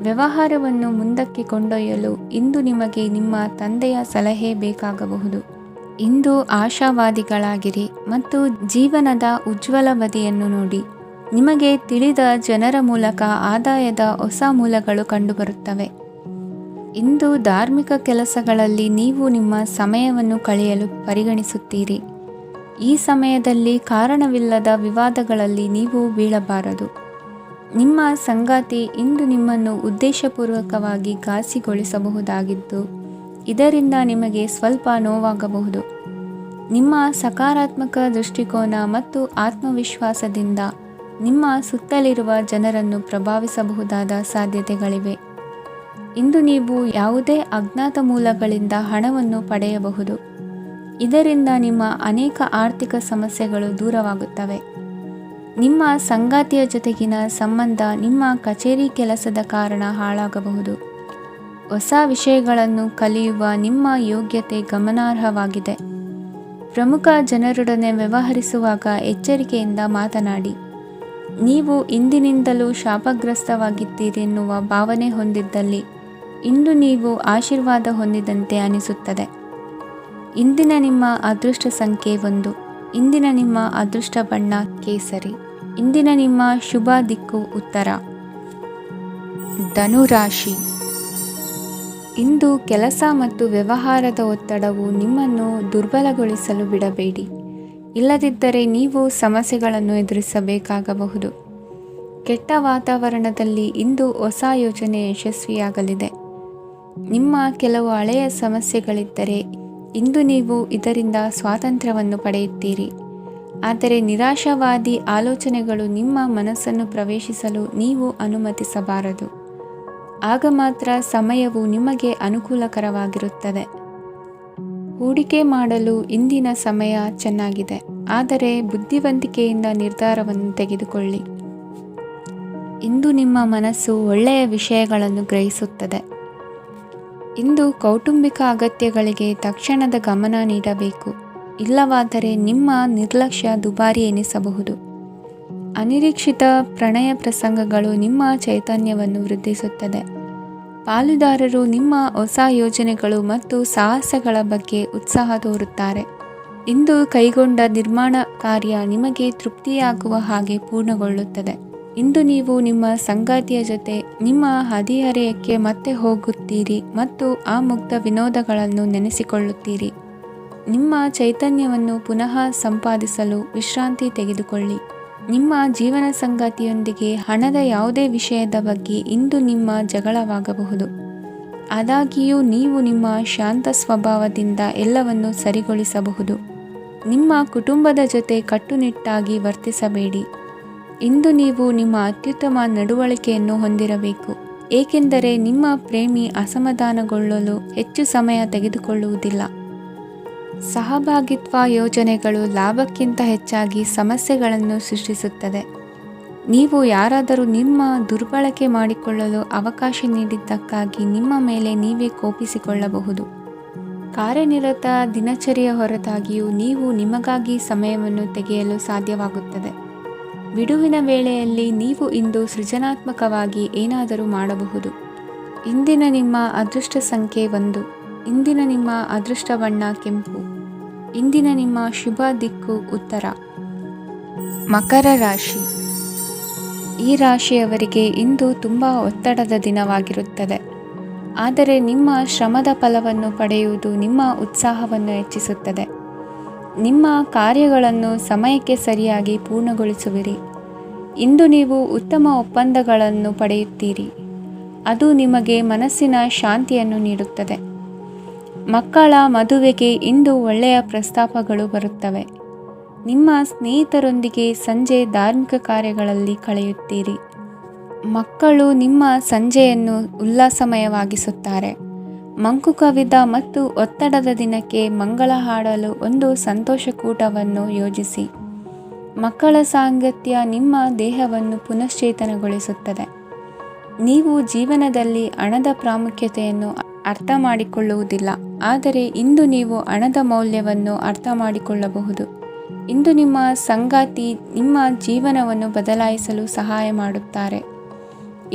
ವ್ಯವಹಾರವನ್ನು ಮುಂದಕ್ಕೆ ಕೊಂಡೊಯ್ಯಲು ಇಂದು ನಿಮಗೆ ನಿಮ್ಮ ತಂದೆಯ ಸಲಹೆ ಬೇಕಾಗಬಹುದು. ಇಂದು ಆಶಾವಾದಿಗಳಾಗಿರಿ ಮತ್ತು ಜೀವನದ ಉಜ್ವಲ ಬದಿಯನ್ನು ನೋಡಿ. ನಿಮಗೆ ತಿಳಿದ ಜನರ ಮೂಲಕ ಆದಾಯದ ಹೊಸ ಮೂಲಗಳು ಕಂಡುಬರುತ್ತವೆ. ಇಂದು ಧಾರ್ಮಿಕ ಕೆಲಸಗಳಲ್ಲಿ ನೀವು ನಿಮ್ಮ ಸಮಯವನ್ನು ಕಳೆಯಲು ಪರಿಗಣಿಸುತ್ತೀರಿ. ಈ ಸಮಯದಲ್ಲಿ ಕಾರಣವಿಲ್ಲದ ವಿವಾದಗಳಲ್ಲಿ ನೀವು ಬೀಳಬಾರದು. ನಿಮ್ಮ ಸಂಗಾತಿ ಇಂದು ನಿಮ್ಮನ್ನು ಉದ್ದೇಶಪೂರ್ವಕವಾಗಿ ಘಾಸಿಗೊಳಿಸಬಹುದಾಗಿದ್ದು, ಇದರಿಂದ ನಿಮಗೆ ಸ್ವಲ್ಪ ನೋವಾಗಬಹುದು. ನಿಮ್ಮ ಸಕಾರಾತ್ಮಕ ದೃಷ್ಟಿಕೋನ ಮತ್ತು ಆತ್ಮವಿಶ್ವಾಸದಿಂದ ನಿಮ್ಮ ಸುತ್ತಲಿರುವ ಜನರನ್ನು ಪ್ರಭಾವಿಸಬಹುದಾದ ಸಾಧ್ಯತೆಗಳಿವೆ. ಇಂದು ನೀವು ಯಾವುದೇ ಅಜ್ಞಾತ ಮೂಲಗಳಿಂದ ಹಣವನ್ನು ಪಡೆಯಬಹುದು. ಇದರಿಂದ ನಿಮ್ಮ ಅನೇಕ ಆರ್ಥಿಕ ಸಮಸ್ಯೆಗಳು ದೂರವಾಗುತ್ತವೆ. ನಿಮ್ಮ ಸಂಗಾತಿಯ ಜೊತೆಗಿನ ಸಂಬಂಧ ನಿಮ್ಮ ಕಚೇರಿ ಕೆಲಸದ ಕಾರಣ ಹಾಳಾಗಬಹುದು. ಹೊಸ ವಿಷಯಗಳನ್ನು ಕಲಿಯುವ ನಿಮ್ಮ ಯೋಗ್ಯತೆ ಗಮನಾರ್ಹವಾಗಿದೆ. ಪ್ರಮುಖ ಜನರೊಡನೆ ವ್ಯವಹರಿಸುವಾಗ ಎಚ್ಚರಿಕೆಯಿಂದ ಮಾತನಾಡಿ. ನೀವು ಇಂದಿನಿಂದಲೂ ಶಾಪಗ್ರಸ್ತವಾಗಿದ್ದೀರಿ ಎನ್ನುವ ಭಾವನೆ ಹೊಂದಿದ್ದಲ್ಲಿ ಇಂದು ನೀವು ಆಶೀರ್ವಾದ ಹೊಂದಿದಂತೆ ಅನಿಸುತ್ತದೆ. ಇಂದಿನ ನಿಮ್ಮ ಅದೃಷ್ಟ ಸಂಖ್ಯೆ 1. ಇಂದಿನ ನಿಮ್ಮ ಅದೃಷ್ಟ ಬಣ್ಣ ಕೇಸರಿ. ಇಂದಿನ ನಿಮ್ಮ ಶುಭ ದಿಕ್ಕು ಉತ್ತರ. ಧನುರಾಶಿ. ಇಂದು ಕೆಲಸ ಮತ್ತು ವ್ಯವಹಾರದ ಒತ್ತಡವು ನಿಮ್ಮನ್ನು ದುರ್ಬಲಗೊಳಿಸಲು ಬಿಡಬೇಡಿ. ಇಲ್ಲದಿದ್ದರೆ ನೀವು ಸಮಸ್ಯೆಗಳನ್ನು ಎದುರಿಸಬೇಕಾಗಬಹುದು. ಕೆಟ್ಟ ವಾತಾವರಣದಲ್ಲಿ ಇಂದು ಹೊಸ ಯೋಜನೆ ಯಶಸ್ವಿಯಾಗಲಿದೆ. ನಿಮ್ಮ ಕೆಲವು ಹಳೆಯ ಸಮಸ್ಯೆಗಳಿದ್ದರೆ ಇಂದು ನೀವು ಇದರಿಂದ ಸ್ವಾತಂತ್ರ್ಯವನ್ನು ಪಡೆಯುತ್ತೀರಿ. ಆದರೆ ನಿರಾಶಾವಾದಿ ಆಲೋಚನೆಗಳು ನಿಮ್ಮ ಮನಸ್ಸನ್ನು ಪ್ರವೇಶಿಸಲು ನೀವು ಅನುಮತಿಸಬಾರದು. ಆಗ ಮಾತ್ರ ಸಮಯವು ನಿಮಗೆ ಅನುಕೂಲಕರವಾಗಿರುತ್ತದೆ. ಹೂಡಿಕೆ ಮಾಡಲು ಇಂದಿನ ಸಮಯ ಚೆನ್ನಾಗಿದೆ, ಆದರೆ ಬುದ್ಧಿವಂತಿಕೆಯಿಂದ ನಿರ್ಧಾರವನ್ನು ತೆಗೆದುಕೊಳ್ಳಿ. ಇಂದು ನಿಮ್ಮ ಮನಸ್ಸು ಒಳ್ಳೆಯ ವಿಷಯಗಳನ್ನು ಗ್ರಹಿಸುತ್ತದೆ. ಇಂದು ಕೌಟುಂಬಿಕ ಅಗತ್ಯಗಳಿಗೆ ತಕ್ಷಣದ ಗಮನ ನೀಡಬೇಕು. ಇಲ್ಲವಾದರೆ ನಿಮ್ಮ ನಿರ್ಲಕ್ಷ್ಯ ದುಬಾರಿ ಎನಿಸಬಹುದು. ಅನಿರೀಕ್ಷಿತ ಪ್ರಣಯ ಪ್ರಸಂಗಗಳು ನಿಮ್ಮ ಚೈತನ್ಯವನ್ನು ವೃದ್ಧಿಸುತ್ತದೆ. ಪಾಲುದಾರರು ನಿಮ್ಮ ಹೊಸ ಯೋಜನೆಗಳು ಮತ್ತು ಸಾಹಸಗಳ ಬಗ್ಗೆ ಉತ್ಸಾಹ ತೋರುತ್ತಾರೆ. ಇಂದು ಕೈಗೊಂಡ ನಿರ್ಮಾಣ ಕಾರ್ಯ ನಿಮಗೆ ತೃಪ್ತಿಯಾಗುವ ಹಾಗೆ ಪೂರ್ಣಗೊಳ್ಳುತ್ತದೆ. ಇಂದು ನೀವು ನಿಮ್ಮ ಸಂಗಾತಿಯ ಜೊತೆ ನಿಮ್ಮ ಹದಿಹರೆಯಕ್ಕೆ ಮತ್ತೆ ಹೋಗುತ್ತೀರಿ ಮತ್ತು ಆ ಮುಗ್ಧ ವಿನೋದಗಳನ್ನು ನೆನೆಸಿಕೊಳ್ಳುತ್ತೀರಿ. ನಿಮ್ಮ ಚೈತನ್ಯವನ್ನು ಪುನಃ ಸಂಪಾದಿಸಲು ವಿಶ್ರಾಂತಿ ತೆಗೆದುಕೊಳ್ಳಿ. ನಿಮ್ಮ ಜೀವನ ಸಂಗಾತಿಯೊಂದಿಗೆ ಹಣದ ಯಾವುದೇ ವಿಷಯದ ಬಗ್ಗೆ ಇಂದು ನಿಮ್ಮ ಜಗಳವಾಗಬಹುದು. ಆದಾಗ್ಯೂ ನೀವು ನಿಮ್ಮ ಶಾಂತ ಸ್ವಭಾವದಿಂದ ಎಲ್ಲವನ್ನು ಸರಿಗೊಳಿಸಬಹುದು. ನಿಮ್ಮ ಕುಟುಂಬದ ಜೊತೆ ಕಟ್ಟುನಿಟ್ಟಾಗಿ ವರ್ತಿಸಬೇಡಿ. ಇಂದು ನೀವು ನಿಮ್ಮ ಅತ್ಯುತ್ತಮ ನಡವಳಿಕೆಯನ್ನು ಹೊಂದಿರಬೇಕು, ಏಕೆಂದರೆ ನಿಮ್ಮ ಪ್ರೇಮಿ ಅಸಮಾಧಾನಗೊಳ್ಳಲು ಹೆಚ್ಚು ಸಮಯ ತೆಗೆದುಕೊಳ್ಳುವುದಿಲ್ಲ. ಸಹಭಾಗಿತ್ವ ಯೋಜನೆಗಳು ಲಾಭಕ್ಕಿಂತ ಹೆಚ್ಚಾಗಿ ಸಮಸ್ಯೆಗಳನ್ನು ಸೃಷ್ಟಿಸುತ್ತದೆ. ನೀವು ಯಾರಾದರೂ ನಿಮ್ಮ ದುರ್ಬಳಕೆ ಮಾಡಿಕೊಳ್ಳಲು ಅವಕಾಶ ನೀಡಿದ್ದಕ್ಕಾಗಿ ನಿಮ್ಮ ಮೇಲೆ ನೀವೇ ಕೋಪಿಸಿಕೊಳ್ಳಬಹುದು. ಕಾರ್ಯನಿರತ ದಿನಚರಿಯ ಹೊರತಾಗಿಯೂ ನೀವು ನಿಮಗಾಗಿ ಸಮಯವನ್ನು ತೆಗೆಯಲು ಸಾಧ್ಯವಾಗುತ್ತದೆ. ಬಿಡುವಿನ ವೇಳೆಯಲ್ಲಿ ನೀವು ಇಂದು ಸೃಜನಾತ್ಮಕವಾಗಿ ಏನಾದರೂ ಮಾಡಬಹುದು. ಇಂದಿನ ನಿಮ್ಮ ಅದೃಷ್ಟ ಸಂಖ್ಯೆ 1. ಇಂದಿನ ನಿಮ್ಮ ಅದೃಷ್ಟ ಬಣ್ಣ ಕೆಂಪು. ಇಂದಿನ ನಿಮ್ಮ ಶುಭ ದಿಕ್ಕು ಉತ್ತರ. ಮಕರ ರಾಶಿ. ಈ ರಾಶಿಯವರಿಗೆ ಇಂದು ತುಂಬ ಒತ್ತಡದ ದಿನವಾಗಿರುತ್ತದೆ. ಆದರೆ ನಿಮ್ಮ ಶ್ರಮದ ಫಲವನ್ನು ಪಡೆಯುವುದು ನಿಮ್ಮ ಉತ್ಸಾಹವನ್ನು ಹೆಚ್ಚಿಸುತ್ತದೆ. ನಿಮ್ಮ ಕಾರ್ಯಗಳನ್ನು ಸಮಯಕ್ಕೆ ಸರಿಯಾಗಿ ಪೂರ್ಣಗೊಳಿಸುವಿರಿ. ಇಂದು ನೀವು ಉತ್ತಮ ಒಪ್ಪಂದಗಳನ್ನು ಪಡೆಯುತ್ತೀರಿ. ಅದು ನಿಮಗೆ ಮನಸ್ಸಿನ ಶಾಂತಿಯನ್ನು ನೀಡುತ್ತದೆ. ಮಕ್ಕಳ ಮದುವೆಗೆ ಇಂದು ಒಳ್ಳೆಯ ಪ್ರಸ್ತಾಪಗಳು ಬರುತ್ತವೆ. ನಿಮ್ಮ ಸ್ನೇಹಿತರೊಂದಿಗೆ ಸಂಜೆ ಧಾರ್ಮಿಕ ಕಾರ್ಯಗಳಲ್ಲಿ ಕಳೆಯುತ್ತೀರಿ. ಮಕ್ಕಳು ನಿಮ್ಮ ಸಂಜೆಯನ್ನು ಉಲ್ಲಾಸಮಯವಾಗಿಸುತ್ತಾರೆ. ಮಂಕು ಕವಿದ ಮತ್ತು ಒತ್ತಡದ ದಿನಕ್ಕೆ ಮಂಗಳ ಹಾಡಲು ಒಂದು ಸಂತೋಷಕೂಟವನ್ನು ಯೋಜಿಸಿ. ಮಕ್ಕಳ ಸಾಂಗತ್ಯ ನಿಮ್ಮ ದೇಹವನ್ನು ಪುನಶ್ಚೇತನಗೊಳಿಸುತ್ತದೆ. ನೀವು ಜೀವನದಲ್ಲಿ ಹಣದ ಪ್ರಾಮುಖ್ಯತೆಯನ್ನು ಅರ್ಥ ಮಾಡಿಕೊಳ್ಳುವುದಿಲ್ಲ, ಆದರೆ ಇಂದು ನೀವು ಹಣದ ಮೌಲ್ಯವನ್ನು ಅರ್ಥ ಮಾಡಿಕೊಳ್ಳಬಹುದು. ಇಂದು ನಿಮ್ಮ ಸಂಗಾತಿ ನಿಮ್ಮ ಜೀವನವನ್ನು ಬದಲಾಯಿಸಲು ಸಹಾಯ ಮಾಡುತ್ತಾರೆ.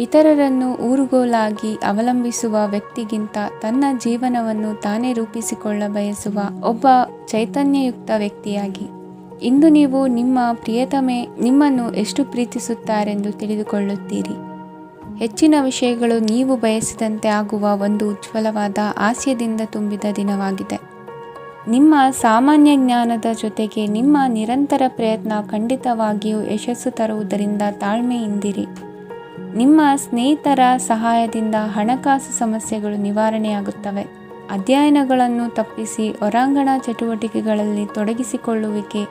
ಇತರರನ್ನು ಊರುಗೋಲಾಗಿ ಅವಲಂಬಿಸುವ ವ್ಯಕ್ತಿಗಿಂತ ತನ್ನ ಜೀವನವನ್ನು ತಾನೇ ರೂಪಿಸಿಕೊಳ್ಳ ಬಯಸುವ ಒಬ್ಬ ಚೈತನ್ಯಯುಕ್ತ ವ್ಯಕ್ತಿಯಾಗಿ. ಇಂದು ನೀವು ನಿಮ್ಮ ಪ್ರಿಯತಮೆ ನಿಮ್ಮನ್ನು ಎಷ್ಟು ಪ್ರೀತಿಸುತ್ತಾರೆಂದು ತಿಳಿದುಕೊಳ್ಳುತ್ತೀರಿ. ಹೆಚ್ಚಿನ ವಿಷಯಗಳು ನೀವು ಬಯಸಿದಂತೆ ಆಗುವ ಒಂದು ಉಜ್ವಲವಾದ ಹಾಸ್ಯದಿಂದ ತುಂಬಿದ ದಿನವಾಗಿದೆ. ನಿಮ್ಮ ಸಾಮಾನ್ಯ ಜ್ಞಾನದ ಜೊತೆಗೆ ನಿಮ್ಮ ನಿರಂತರ ಪ್ರಯತ್ನ ಖಂಡಿತವಾಗಿಯೂ ಯಶಸ್ಸು ತರುವುದರಿಂದ ತಾಳ್ಮೆಯಿಂದಿರಿ. ನಿಮ್ಮ ಸ್ನೇಹಿತರ ಸಹಾಯದಿಂದ ಹಣಕಾಸು ಸಮಸ್ಯೆಗಳು ನಿವಾರಣೆಯಾಗುತ್ತವೆ. ಅಧ್ಯಯನಗಳನ್ನು ತಪ್ಪಿಸಿ ಹೊರಾಂಗಣ ಚಟುವಟಿಕೆಗಳಲ್ಲಿ ತೊಡಗಿಸಿಕೊಳ್ಳುವಿಕೆ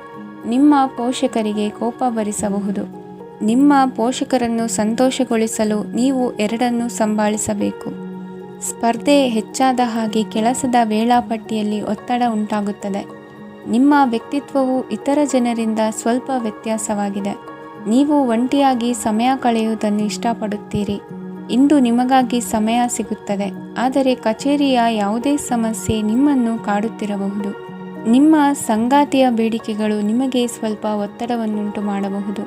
ನಿಮ್ಮ ಪೋಷಕರಿಗೆ ಕೋಪ ಭರಿಸಬಹುದು. ನಿಮ್ಮ ಪೋಷಕರನ್ನು ಸಂತೋಷಗೊಳಿಸಲು ನೀವು ಎರಡನ್ನೂ ಸಂಭಾಳಿಸಬೇಕು. ಸ್ಪರ್ಧೆ ಹೆಚ್ಚಾದ ಹಾಗೆ ಕೆಲಸದ ವೇಳಾಪಟ್ಟಿಯಲ್ಲಿ ಒತ್ತಡ ಉಂಟಾಗುತ್ತದೆ. ನಿಮ್ಮ ವ್ಯಕ್ತಿತ್ವವು ಇತರ ಜನರಿಂದ ಸ್ವಲ್ಪ ವ್ಯತ್ಯಾಸವಾಗಿದೆ. ನೀವು ಒಂಟಿಯಾಗಿ ಸಮಯ ಕಳೆಯುವುದನ್ನು ಇಷ್ಟಪಡುತ್ತೀರಿ. ಇಂದು ನಿಮಗಾಗಿ ಸಮಯ ಸಿಗುತ್ತದೆ, ಆದರೆ ಕಚೇರಿಯ ಯಾವುದೇ ಸಮಸ್ಯೆ ನಿಮ್ಮನ್ನು ಕಾಡುತ್ತಿರಬಹುದು. ನಿಮ್ಮ ಸಂಗಾತಿಯ ಬೇಡಿಕೆಗಳು ನಿಮಗೆ ಸ್ವಲ್ಪ ಒತ್ತಡವನ್ನುಂಟು ಮಾಡಬಹುದು.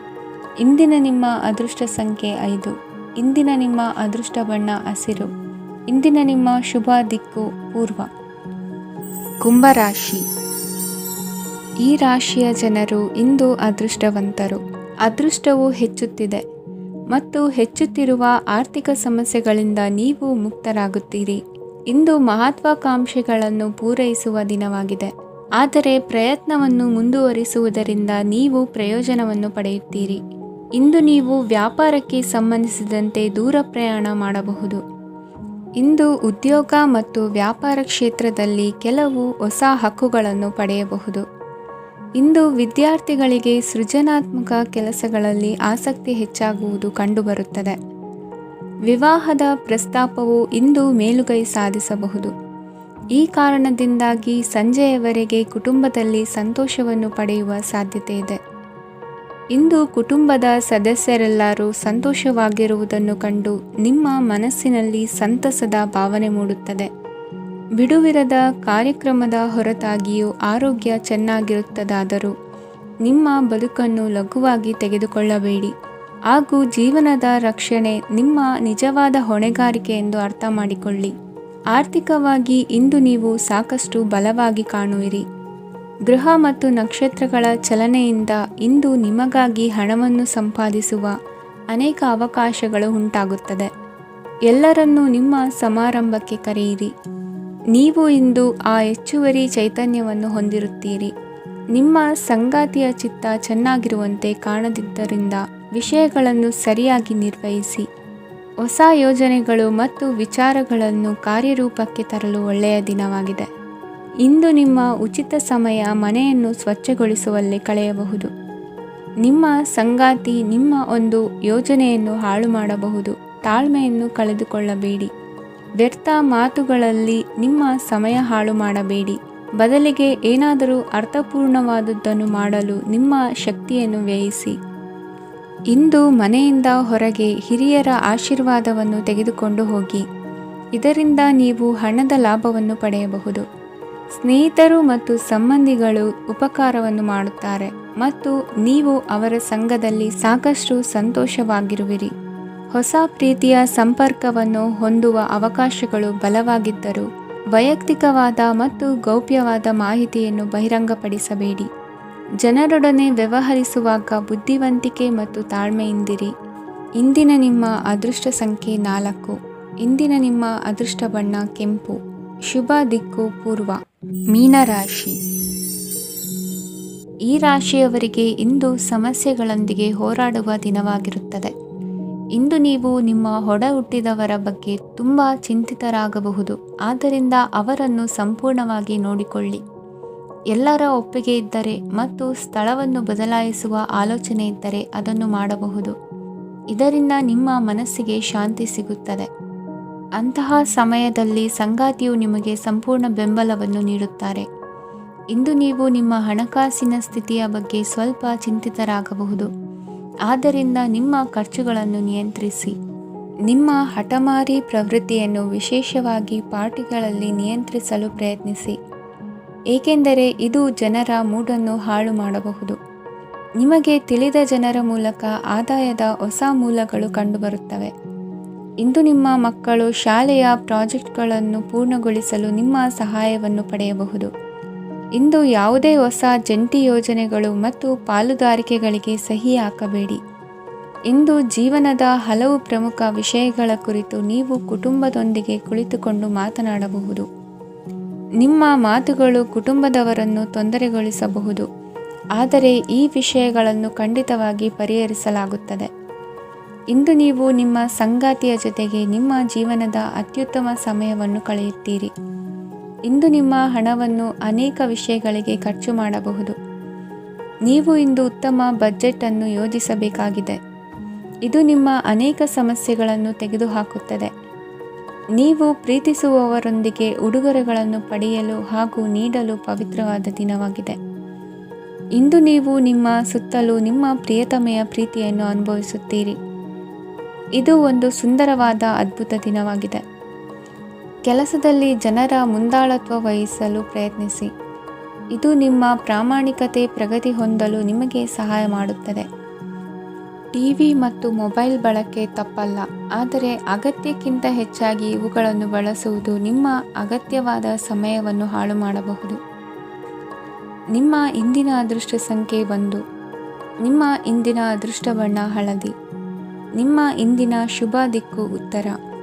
ಇಂದಿನ ನಿಮ್ಮ ಅದೃಷ್ಟ ಸಂಖ್ಯೆ 5. ಇಂದಿನ ನಿಮ್ಮ ಅದೃಷ್ಟ ಬಣ್ಣ ಹಸಿರು. ಇಂದಿನ ನಿಮ್ಮ ಶುಭ ದಿಕ್ಕು ಪೂರ್ವ. ಕುಂಭರಾಶಿ. ಈ ರಾಶಿಯ ಜನರು ಇಂದು ಅದೃಷ್ಟವಂತರು. ಅದೃಷ್ಟವು ಹೆಚ್ಚುತ್ತಿದೆ ಮತ್ತು ಹೆಚ್ಚುತ್ತಿರುವ ಆರ್ಥಿಕ ಸಮಸ್ಯೆಗಳಿಂದ ನೀವು ಮುಕ್ತರಾಗುತ್ತೀರಿ. ಇಂದು ಮಹತ್ವಾಕಾಂಕ್ಷೆಗಳನ್ನು ಪೂರೈಸುವ ದಿನವಾಗಿದೆ, ಆದರೆ ಪ್ರಯತ್ನವನ್ನು ಮುಂದುವರಿಸುವುದರಿಂದ ನೀವು ಪ್ರಯೋಜನವನ್ನು ಪಡೆಯುತ್ತೀರಿ. ಇಂದು ನೀವು ವ್ಯಾಪಾರಕ್ಕೆ ಸಂಬಂಧಿಸಿದಂತೆ ದೂರ ಪ್ರಯಾಣ ಮಾಡಬಹುದು. ಇಂದು ಉದ್ಯೋಗ ಮತ್ತು ವ್ಯಾಪಾರ ಕ್ಷೇತ್ರದಲ್ಲಿ ಕೆಲವು ಹೊಸ ಹಕ್ಕುಗಳನ್ನು ಪಡೆಯಬಹುದು. ಇಂದು ವಿದ್ಯಾರ್ಥಿಗಳಿಗೆ ಸೃಜನಾತ್ಮಕ ಕೆಲಸಗಳಲ್ಲಿ ಆಸಕ್ತಿ ಹೆಚ್ಚಾಗುವುದು ಕಂಡುಬರುತ್ತದೆ. ವಿವಾಹದ ಪ್ರಸ್ತಾಪವು ಇಂದು ಮೇಲುಗೈ ಸಾಧಿಸಬಹುದು. ಈ ಕಾರಣದಿಂದಾಗಿ ಸಂಜೆಯವರೆಗೆ ಕುಟುಂಬದಲ್ಲಿ ಸಂತೋಷವನ್ನು ಪಡೆಯುವ ಸಾಧ್ಯತೆ ಇದೆ. ಇಂದು ಕುಟುಂಬದ ಸದಸ್ಯರೆಲ್ಲರೂ ಸಂತೋಷವಾಗಿರುವುದನ್ನು ಕಂಡು ನಿಮ್ಮ ಮನಸ್ಸಿನಲ್ಲಿ ಸಂತಸದ ಭಾವನೆ ಮೂಡುತ್ತದೆ. ಬಿಡುವಿರದ ಕಾರ್ಯಕ್ರಮದ ಹೊರತಾಗಿಯೂ ಆರೋಗ್ಯ ಚೆನ್ನಾಗಿರುತ್ತದಾದರೂ ನಿಮ್ಮ ಬದುಕನ್ನು ಲಘುವಾಗಿ ತೆಗೆದುಕೊಳ್ಳಬೇಡಿ ಹಾಗೂ ಜೀವನದ ರಕ್ಷಣೆ ನಿಮ್ಮ ನಿಜವಾದ ಹೊಣೆಗಾರಿಕೆ ಎಂದು ಅರ್ಥ ಮಾಡಿಕೊಳ್ಳಿ. ಆರ್ಥಿಕವಾಗಿ ಇಂದು ನೀವು ಸಾಕಷ್ಟು ಬಲವಾಗಿ ಕಾಣುವಿರಿ. ಗೃಹ ಮತ್ತು ನಕ್ಷತ್ರಗಳ ಚಲನೆಯಿಂದ ಇಂದು ನಿಮಗಾಗಿ ಹಣವನ್ನು ಸಂಪಾದಿಸುವ ಅನೇಕ ಅವಕಾಶಗಳು ಉಂಟಾಗುತ್ತದೆ. ಎಲ್ಲರನ್ನೂ ನಿಮ್ಮ ಸಮಾರಂಭಕ್ಕೆ ಕರೆಯಿರಿ. ನೀವು ಇಂದು ಆ ಹೆಚ್ಚುವರಿ ಚೈತನ್ಯವನ್ನು ಹೊಂದಿರುತ್ತೀರಿ. ನಿಮ್ಮ ಸಂಗಾತಿಯ ಚಿತ್ತ ಚೆನ್ನಾಗಿರುವಂತೆ ಕಾಣದಿದ್ದರಿಂದ ವಿಷಯಗಳನ್ನು ಸರಿಯಾಗಿ ನಿರ್ವಹಿಸಿ. ಹೊಸ ಯೋಜನೆಗಳು ಮತ್ತು ವಿಚಾರಗಳನ್ನು ಕಾರ್ಯರೂಪಕ್ಕೆ ತರಲು ಒಳ್ಳೆಯ ದಿನವಾಗಿದೆ. ಇಂದು ನಿಮ್ಮ ಉಚಿತ ಸಮಯ ಮನೆಯನ್ನು ಸ್ವಚ್ಛಗೊಳಿಸುವಲ್ಲಿ ಕಳೆಯಬಹುದು. ನಿಮ್ಮ ಸಂಗಾತಿ ನಿಮ್ಮ ಒಂದು ಯೋಜನೆಯನ್ನು ಹಾಳು ಮಾಡಬಹುದು. ತಾಳ್ಮೆಯನ್ನು ಕಳೆದುಕೊಳ್ಳಬೇಡಿ. ವ್ಯರ್ಥ ಮಾತುಗಳಲ್ಲಿ ನಿಮ್ಮ ಸಮಯ ಹಾಳು ಮಾಡಬೇಡಿ. ಬದಲಿಗೆ ಏನಾದರೂ ಅರ್ಥಪೂರ್ಣವಾದುದನ್ನು ಮಾಡಲು ನಿಮ್ಮ ಶಕ್ತಿಯನ್ನು ವ್ಯಯಿಸಿ. ಇಂದು ಮನೆಯಿಂದ ಹೊರಗೆ ಹಿರಿಯರ ಆಶೀರ್ವಾದವನ್ನು ತೆಗೆದುಕೊಂಡು ಹೋಗಿ. ಇದರಿಂದ ನೀವು ಹಣದ ಲಾಭವನ್ನು ಪಡೆಯಬಹುದು. ಸ್ನೇಹಿತರು ಮತ್ತು ಸಂಬಂಧಿಗಳು ಉಪಕಾರವನ್ನು ಮಾಡುತ್ತಾರೆ ಮತ್ತು ನೀವು ಅವರ ಸಂಘದಲ್ಲಿ ಸಾಕಷ್ಟು ಸಂತೋಷವಾಗಿರುವಿರಿ. ಹೊಸ ಪ್ರೀತಿಯ ಸಂಪರ್ಕವನ್ನು ಹೊಂದುವ ಅವಕಾಶಗಳು ಬಲವಾಗಿದ್ದರೂ ವೈಯಕ್ತಿಕವಾದ ಮತ್ತು ಗೌಪ್ಯವಾದ ಮಾಹಿತಿಯನ್ನು ಬಹಿರಂಗಪಡಿಸಬೇಡಿ. ಜನರೊಡನೆ ವ್ಯವಹರಿಸುವಾಗ ಬುದ್ಧಿವಂತಿಕೆ ಮತ್ತು ತಾಳ್ಮೆಯಿಂದಿರಿ. ಇಂದಿನ ನಿಮ್ಮ ಅದೃಷ್ಟ ಸಂಖ್ಯೆ 4. ಇಂದಿನ ನಿಮ್ಮ ಅದೃಷ್ಟ ಬಣ್ಣ ಕೆಂಪು. ಶುಭ ದಿಕ್ಕು ಪೂರ್ವ. ಮೀನರಾಶಿ. ಈ ರಾಶಿಯವರಿಗೆ ಇಂದು ಸಮಸ್ಯೆಗಳೊಂದಿಗೆ ಹೋರಾಡುವ ದಿನವಾಗಿರುತ್ತದೆ. ಇಂದು ನೀವು ನಿಮ್ಮ ಒಡ ಹುಟ್ಟಿದವರ ಬಗ್ಗೆ ತುಂಬ ಚಿಂತಿತರಾಗಬಹುದು. ಆದ್ದರಿಂದ ಅವರನ್ನು ಸಂಪೂರ್ಣವಾಗಿ ನೋಡಿಕೊಳ್ಳಿ. ಎಲ್ಲರ ಒಪ್ಪಿಗೆ ಇದ್ದರೆ ಮತ್ತು ಸ್ಥಳವನ್ನು ಬದಲಾಯಿಸುವ ಆಲೋಚನೆ ಇದ್ದರೆ ಅದನ್ನು ಮಾಡಬಹುದು. ಇದರಿಂದ ನಿಮ್ಮ ಮನಸ್ಸಿಗೆ ಶಾಂತಿ ಸಿಗುತ್ತದೆ. ಅಂತಹ ಸಮಯದಲ್ಲಿ ಸಂಗಾತಿಯು ನಿಮಗೆ ಸಂಪೂರ್ಣ ಬೆಂಬಲವನ್ನು ನೀಡುತ್ತಾರೆ. ಇಂದು ನೀವು ನಿಮ್ಮ ಹಣಕಾಸಿನ ಸ್ಥಿತಿಯ ಬಗ್ಗೆ ಸ್ವಲ್ಪ ಚಿಂತಿತರಾಗಬಹುದು. ಆದ್ದರಿಂದ ನಿಮ್ಮ ಖರ್ಚುಗಳನ್ನು ನಿಯಂತ್ರಿಸಿ. ನಿಮ್ಮ ಹಠಮಾರಿ ಪ್ರವೃತ್ತಿಯನ್ನು ವಿಶೇಷವಾಗಿ ಪಾರ್ಟಿಗಳಲ್ಲಿ ನಿಯಂತ್ರಿಸಲು ಪ್ರಯತ್ನಿಸಿ, ಏಕೆಂದರೆ ಇದು ಜನರ ಮೂಡನ್ನು ಹಾಳು ಮಾಡಬಹುದು. ನಿಮಗೆ ತಿಳಿದ ಜನರ ಮೂಲಕ ಆದಾಯದ ಹೊಸ ಮೂಲಗಳು ಕಂಡುಬರುತ್ತವೆ. ಇಂದು ನಿಮ್ಮ ಮಕ್ಕಳು ಶಾಲೆಯ ಪ್ರಾಜೆಕ್ಟ್ಗಳನ್ನು ಪೂರ್ಣಗೊಳಿಸಲು ನಿಮ್ಮ ಸಹಾಯವನ್ನು ಪಡೆಯಬಹುದು. ಇಂದು ಯಾವುದೇ ಹೊಸ ಜಂಟಿ ಯೋಜನೆಗಳು ಮತ್ತು ಪಾಲುದಾರಿಕೆಗಳಿಗೆ ಸಹಿ ಹಾಕಬೇಡಿ. ಇಂದು ಜೀವನದ ಹಲವು ಪ್ರಮುಖ ವಿಷಯಗಳ ಕುರಿತು ನೀವು ಕುಟುಂಬದೊಂದಿಗೆ ಕುಳಿತುಕೊಂಡು ಮಾತನಾಡಬಹುದು. ನಿಮ್ಮ ಮಾತುಗಳು ಕುಟುಂಬದವರನ್ನು ತೊಂದರೆಗೊಳಿಸಬಹುದು, ಆದರೆ ಈ ವಿಷಯಗಳನ್ನು ಖಂಡಿತವಾಗಿ ಪರಿಹರಿಸಲಾಗುತ್ತದೆ. ಇಂದು ನೀವು ನಿಮ್ಮ ಸಂಗಾತಿಯ ಜೊತೆಗೆ ನಿಮ್ಮ ಜೀವನದ ಅತ್ಯುತ್ತಮ ಸಮಯವನ್ನು ಕಳೆಯುತ್ತೀರಿ. ಇಂದು ನಿಮ್ಮ ಹಣವನ್ನು ಅನೇಕ ವಿಷಯಗಳಿಗೆ ಖರ್ಚು ಮಾಡಬಹುದು. ನೀವು ಇಂದು ಉತ್ತಮ ಬಜೆಟ್ ಅನ್ನು ಯೋಜಿಸಬೇಕಾಗಿದೆ. ಇದು ನಿಮ್ಮ ಅನೇಕ ಸಮಸ್ಯೆಗಳನ್ನು ತೆಗೆದುಹಾಕುತ್ತದೆ. ನೀವು ಪ್ರೀತಿಸುವವರೊಂದಿಗೆ ಉಡುಗೊರೆಗಳನ್ನು ಪಡೆಯಲು ಹಾಗೂ ನೀಡಲು ಪವಿತ್ರವಾದ ದಿನವಾಗಿದೆ. ಇಂದು ನೀವು ನಿಮ್ಮ ಸುತ್ತಲೂ ನಿಮ್ಮ ಪ್ರಿಯತಮೆಯ ಪ್ರೀತಿಯನ್ನು ಅನುಭವಿಸುತ್ತೀರಿ. ಇದು ಒಂದು ಸುಂದರವಾದ ಅದ್ಭುತ ದಿನವಾಗಿದೆ. ಕೆಲಸದಲ್ಲಿ ಜನರ ಮುಂದಾಳತ್ವ ವಹಿಸಲು ಪ್ರಯತ್ನಿಸಿ. ಇದು ನಿಮ್ಮ ಪ್ರಾಮಾಣಿಕತೆ ಪ್ರಗತಿ ಹೊಂದಲು ನಿಮಗೆ ಸಹಾಯ ಮಾಡುತ್ತದೆ. ಟಿವಿ ಮತ್ತು ಮೊಬೈಲ್ ಬಳಕೆ ತಪ್ಪಲ್ಲ, ಆದರೆ ಅಗತ್ಯಕ್ಕಿಂತ ಹೆಚ್ಚಾಗಿ ಇವುಗಳನ್ನು ಬಳಸುವುದು ನಿಮ್ಮ ಅಗತ್ಯವಾದ ಸಮಯವನ್ನು ಹಾಳು ಮಾಡಬಹುದು. ನಿಮ್ಮ ಇಂದಿನ ಅದೃಷ್ಟ ಸಂಖ್ಯೆ 1. ನಿಮ್ಮ ಇಂದಿನ ಅದೃಷ್ಟ ಬಣ್ಣ ಹಳದಿ. ನಿಮ್ಮ ಇಂದಿನ ಶುಭ ದಿಕ್ಕು ಉತ್ತರ.